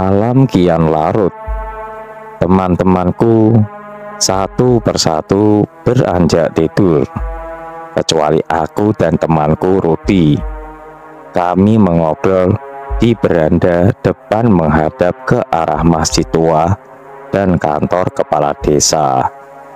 Malam kian larut. Teman-temanku satu persatu beranjak tidur, kecuali aku dan temanku Rudi. Kami mengobrol di beranda depan menghadap ke arah masjid tua dan kantor kepala desa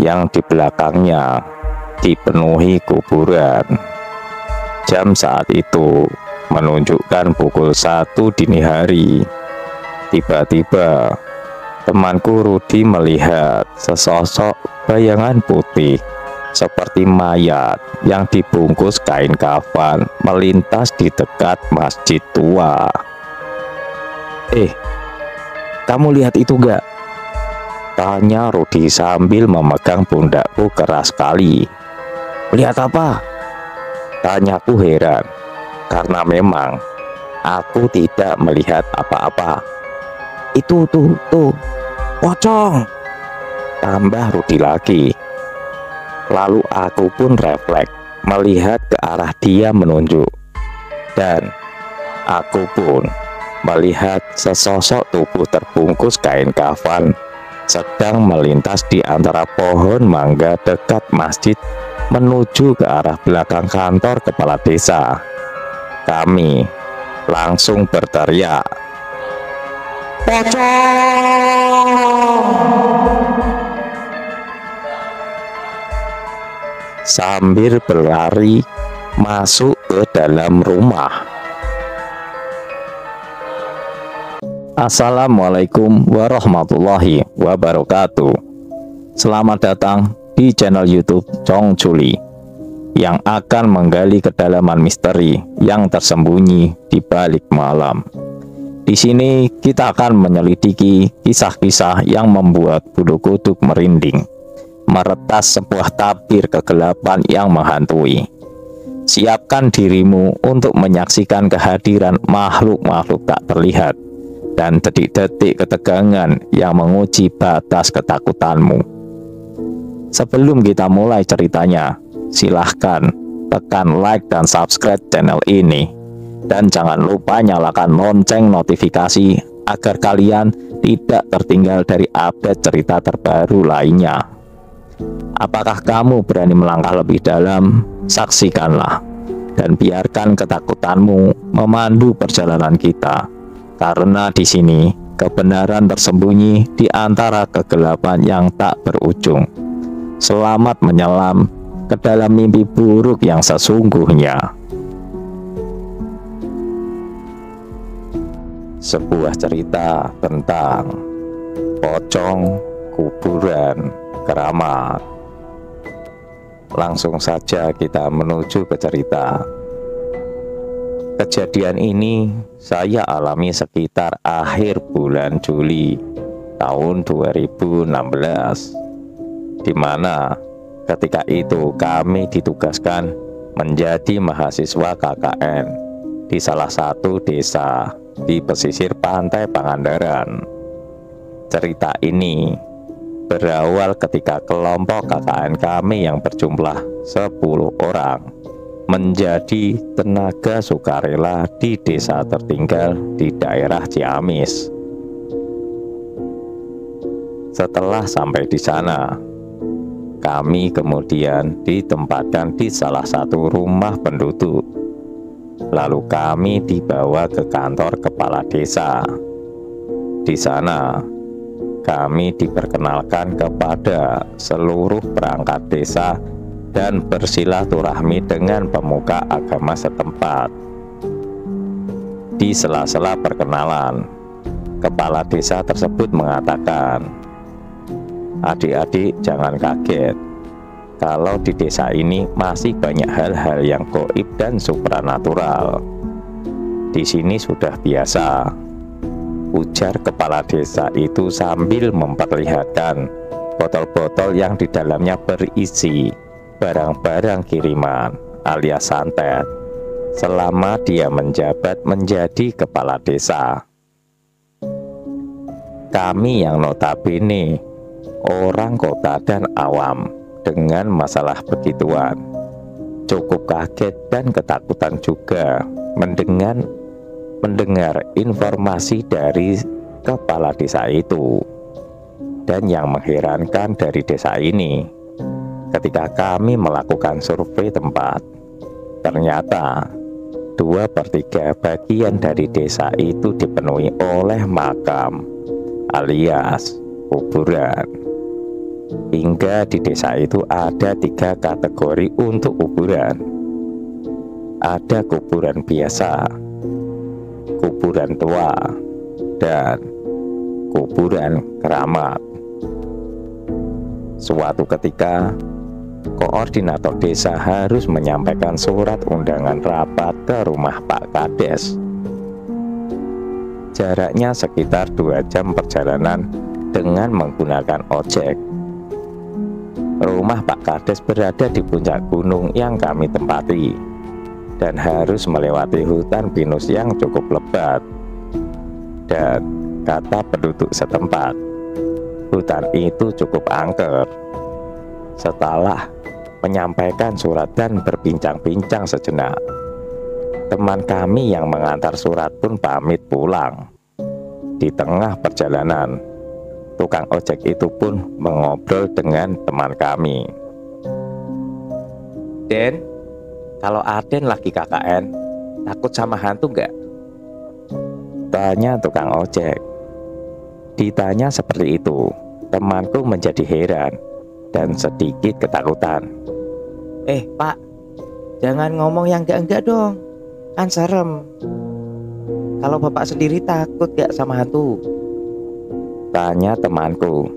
yang di belakangnya dipenuhi kuburan. Jam saat itu menunjukkan pukul 1 dini hari. Tiba-tiba temanku Rudi melihat sesosok bayangan putih seperti mayat yang dibungkus kain kafan melintas di dekat masjid tua. Kamu lihat itu gak? Tanya Rudi sambil memegang pundakku keras sekali. Lihat apa? Tanyaku heran, karena memang aku tidak melihat apa-apa. Itu tuh, pocong, tambah Rudi lagi. Lalu aku pun refleks melihat ke arah dia menunjuk, dan aku pun melihat sesosok tubuh terbungkus kain kafan sedang melintas di antara pohon mangga dekat masjid menuju ke arah belakang kantor kepala desa. Kami langsung berteriak, "Pocong!" sambil berlari masuk ke dalam rumah. Assalamualaikum warahmatullahi wabarakatuh. Selamat datang di channel YouTube Chong Chuli yang akan menggali kedalaman misteri yang tersembunyi di balik malam. Di sini kita akan menyelidiki kisah-kisah yang membuat bulu kuduk merinding, meretas sebuah tabir kegelapan yang menghantui. Siapkan dirimu untuk menyaksikan kehadiran makhluk-makhluk tak terlihat dan detik-detik ketegangan yang menguji batas ketakutanmu. Sebelum kita mulai ceritanya, silahkan tekan like dan subscribe channel ini, dan jangan lupa nyalakan lonceng notifikasi agar kalian tidak tertinggal dari update cerita terbaru lainnya. Apakah kamu berani melangkah lebih dalam? Saksikanlah dan biarkan ketakutanmu memandu perjalanan kita, karena di sini kebenaran tersembunyi di antara kegelapan yang tak berujung. Selamat menyelam ke dalam mimpi buruk yang sesungguhnya. Sebuah cerita tentang pocong, kuburan, keramat. Langsung saja kita menuju ke cerita. Kejadian ini saya alami sekitar akhir bulan Juli tahun 2016, di mana ketika itu kami ditugaskan menjadi mahasiswa KKN di salah satu desa di pesisir pantai Pangandaran. Cerita ini berawal ketika kelompok KKN kami yang berjumlah 10 orang menjadi tenaga sukarela di desa tertinggal di daerah Ciamis. Setelah sampai di sana, kami kemudian ditempatkan di salah satu rumah penduduk. Lalu kami dibawa ke kantor kepala desa. Di sana, kami diperkenalkan kepada seluruh perangkat desa dan bersilaturahmi dengan pemuka agama setempat. Di sela-sela perkenalan, kepala desa tersebut mengatakan, "Adik-adik jangan kaget, kalau di desa ini masih banyak hal-hal yang gaib dan supranatural. Di sini sudah biasa," ujar kepala desa itu sambil memperlihatkan botol-botol yang di dalamnya berisi barang-barang kiriman alias santet selama dia menjabat menjadi kepala desa. Kami yang notabene orang kota dan awam dengan masalah begituan cukup kaget dan ketakutan juga mendengar informasi dari kepala desa itu. Dan yang mengherankan dari desa ini, ketika kami melakukan survei tempat, ternyata 2/3 bagian dari desa itu dipenuhi oleh makam alias kuburan. Hingga di desa itu ada 3 kategori untuk kuburan. Ada kuburan biasa, kuburan tua, dan kuburan keramat. Suatu ketika, koordinator desa harus menyampaikan surat undangan rapat ke rumah Pak Kades. Jaraknya sekitar 2 jam perjalanan dengan menggunakan ojek. Rumah Pak Kades berada di puncak gunung yang kami tempati dan harus melewati hutan pinus yang cukup lebat. Dan kata penduduk setempat, hutan itu cukup angker. Setelah menyampaikan surat dan berbincang-bincang sejenak, teman kami yang mengantar surat pun pamit pulang. Di tengah perjalanan, tukang ojek itu pun mengobrol dengan teman kami. "Den, kalau Aden lagi KKN, takut sama hantu nggak?" tanya tukang ojek. Ditanya seperti itu, temanku menjadi heran dan sedikit ketakutan. Pak, jangan ngomong yang enggak-enggak dong, kan serem. Kalau bapak sendiri takut gak sama hantu?" tanya temanku.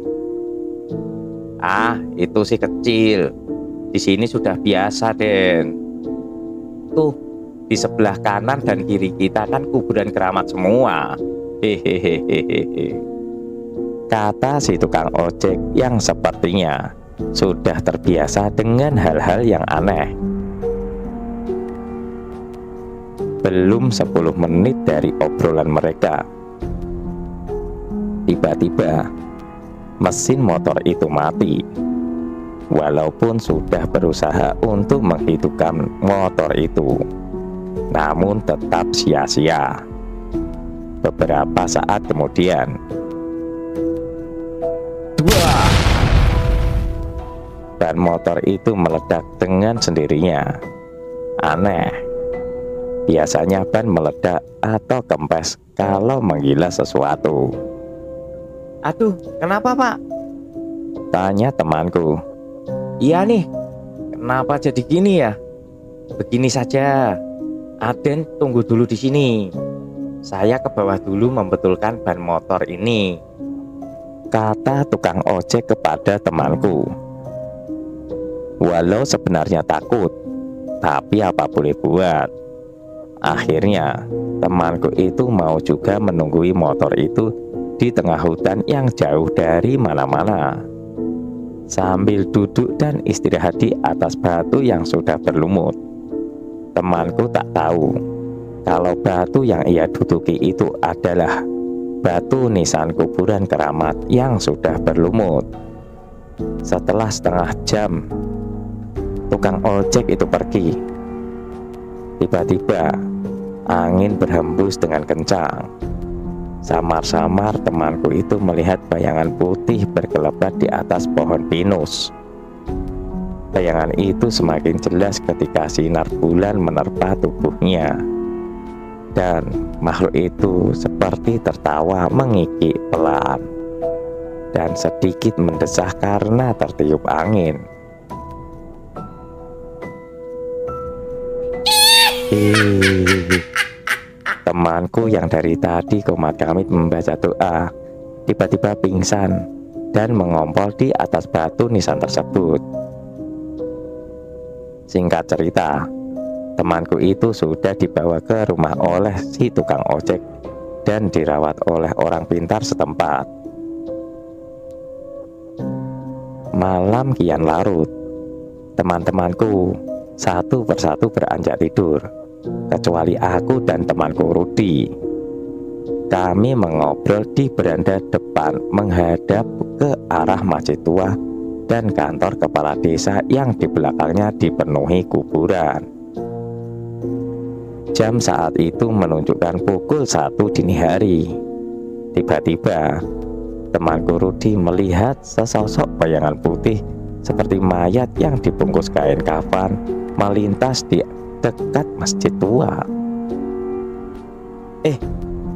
"Ah, itu sih kecil. Di sini sudah biasa, Den. Tuh, di sebelah kanan dan kiri kita kan kuburan keramat semua. Hehehehehe," kata si tukang ojek yang sepertinya sudah terbiasa dengan hal-hal yang aneh. Belum 10 menit dari obrolan mereka, tiba-tiba mesin motor itu mati. Walaupun sudah berusaha untuk menghidupkan motor itu, namun tetap sia-sia. Beberapa saat kemudian, ban motor itu meledak dengan sendirinya. Aneh, biasanya ban meledak atau kempes kalau menggila sesuatu. "Aduh, kenapa Pak?" tanya temanku. "Iya nih, kenapa jadi gini ya? Begini saja, Aden tunggu dulu di sini. Saya ke bawah dulu membetulkan ban motor ini," kata tukang ojek kepada temanku. Walau sebenarnya takut, tapi apa boleh buat. Akhirnya temanku itu mau juga menunggui motor itu di tengah hutan yang jauh dari mana-mana, sambil duduk dan istirahat di atas batu yang sudah berlumut. Temanku tak tahu kalau batu yang ia duduki itu adalah batu nisan kuburan keramat yang sudah berlumut. Setelah setengah jam tukang ojek itu pergi, tiba-tiba angin berhembus dengan kencang. Samar-samar temanku itu melihat bayangan putih berkelebat di atas pohon pinus. Bayangan itu semakin jelas ketika sinar bulan menerpa tubuhnya, dan makhluk itu seperti tertawa mengikik pelan dan sedikit mendesah karena tertiup angin. Temanku yang dari tadi komat kamit membaca doa tiba-tiba pingsan dan mengompol di atas batu nisan tersebut. Singkat cerita, temanku itu sudah dibawa ke rumah oleh si tukang ojek dan dirawat oleh orang pintar setempat. Malam kian larut. Teman-temanku satu persatu beranjak tidur, kecuali aku dan temanku Rudi. Kami mengobrol di beranda depan menghadap ke arah masjid tua dan kantor kepala desa yang di belakangnya dipenuhi kuburan. Jam saat itu menunjukkan pukul 1 dini hari. Tiba-tiba temanku Rudi melihat sesosok bayangan putih seperti mayat yang dibungkus kain kafan melintas di dekat masjid tua.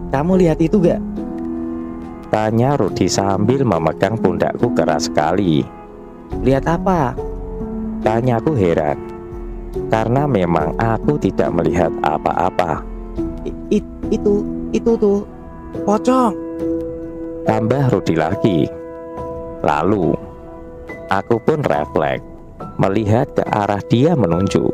Kamu lihat itu gak? Tanya Rudi sambil memegang pundakku keras sekali. Lihat apa? Tanyaku heran, karena memang aku tidak melihat apa-apa. Itu tuh pocong. Tambah Rudi lagi. Lalu aku pun refleks melihat ke arah dia menunjuk,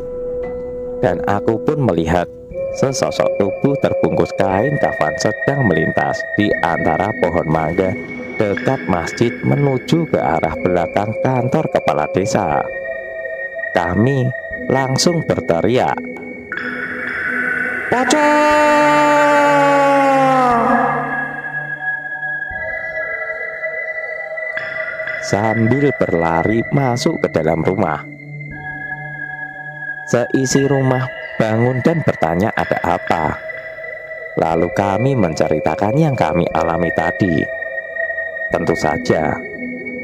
dan aku pun melihat sesosok tubuh terbungkus kain kafan sedang melintas di antara pohon mangga dekat masjid menuju ke arah belakang kantor kepala desa. Kami langsung berteriak, "Pocong!" sambil berlari masuk ke dalam rumah. Seisi rumah bangun dan bertanya ada apa. Lalu kami menceritakan yang kami alami tadi. Tentu saja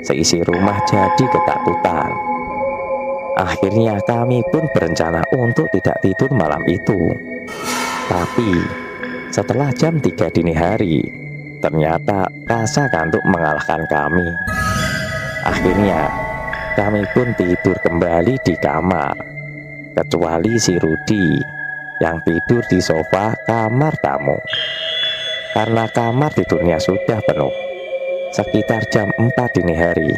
seisi rumah jadi ketakutan. Akhirnya kami pun berencana untuk tidak tidur malam itu. Tapi setelah jam 3 dini hari, ternyata rasa kantuk mengalahkan kami. Akhirnya kami pun tidur kembali di kamar, kecuali si Rudi yang tidur di sofa kamar tamu. Karena kamar tidurnya sudah penuh. Sekitar jam 4 dini hari,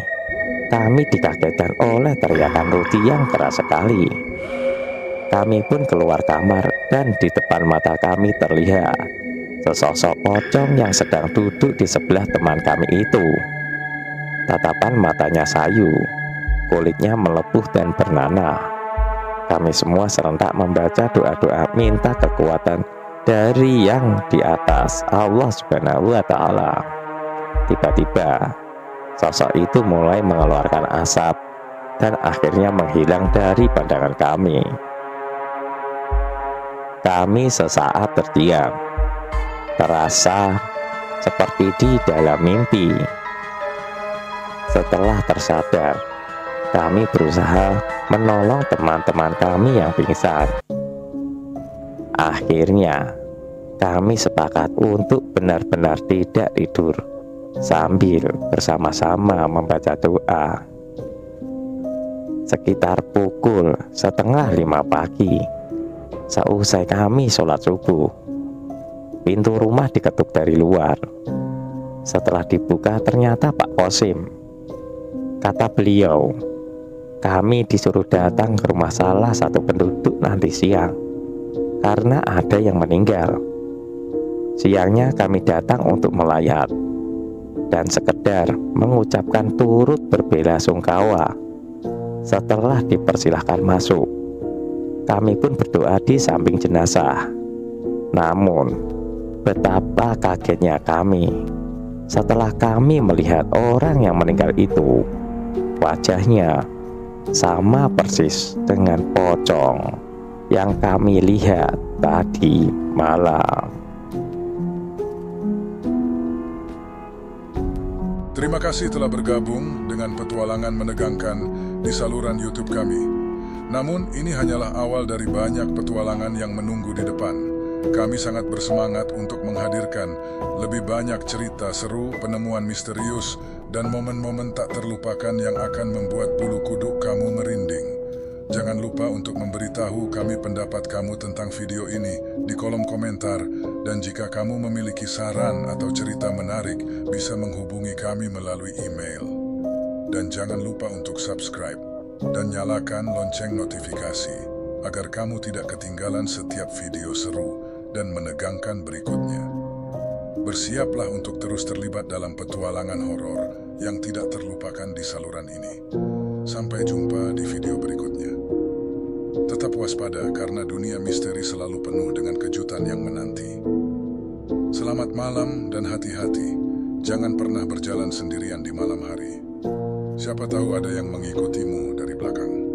kami dikagetkan oleh teriakan Rudi yang keras sekali. Kami pun keluar kamar dan di depan mata kami terlihat sesosok pocong yang sedang duduk di sebelah teman kami itu. Tatapan matanya sayu, kulitnya melepuh dan bernanah. Kami semua serentak membaca doa-doa minta kekuatan dari yang di atas, Allah Subhanahu wa Ta'ala. Tiba-tiba sosok itu mulai mengeluarkan asap dan akhirnya menghilang dari pandangan kami. Kami sesaat terdiam, terasa seperti di dalam mimpi. Setelah tersadar, kami berusaha menolong teman-teman kami yang pingsan. Akhirnya kami sepakat untuk benar-benar tidak tidur sambil bersama-sama membaca doa. Sekitar pukul 4:30 pagi, seusai kami sholat subuh, pintu rumah diketuk dari luar. Setelah dibuka ternyata Pak Kosim. Kata beliau, kami disuruh datang ke rumah salah satu penduduk nanti siang karena ada yang meninggal. Siangnya kami datang untuk melayat dan sekedar mengucapkan turut berbelasungkawa. Setelah dipersilahkan masuk, kami pun berdoa di samping jenazah. Namun betapa kagetnya kami setelah kami melihat orang yang meninggal itu, wajahnya sama persis dengan pocong yang kami lihat tadi malam. Terima kasih telah bergabung dengan petualangan menegangkan di saluran YouTube kami. Namun ini hanyalah awal dari banyak petualangan yang menunggu di depan. Kami sangat bersemangat untuk menghadirkan lebih banyak cerita seru, penemuan misterius, dan momen-momen tak terlupakan yang akan membuat bulu kuduk kamu merinding. Jangan lupa untuk memberitahu kami pendapat kamu tentang video ini di kolom komentar, dan jika kamu memiliki saran atau cerita menarik, bisa menghubungi kami melalui email. Dan jangan lupa untuk subscribe dan nyalakan lonceng notifikasi agar kamu tidak ketinggalan setiap video seru dan menegangkan berikutnya. Bersiaplah untuk terus terlibat dalam petualangan horor yang tidak terlupakan di saluran ini. Sampai jumpa di video berikutnya. Tetap waspada karena dunia misteri selalu penuh dengan kejutan yang menanti. Selamat malam dan hati-hati. Jangan pernah berjalan sendirian di malam hari. Siapa tahu ada yang mengikutimu dari belakang.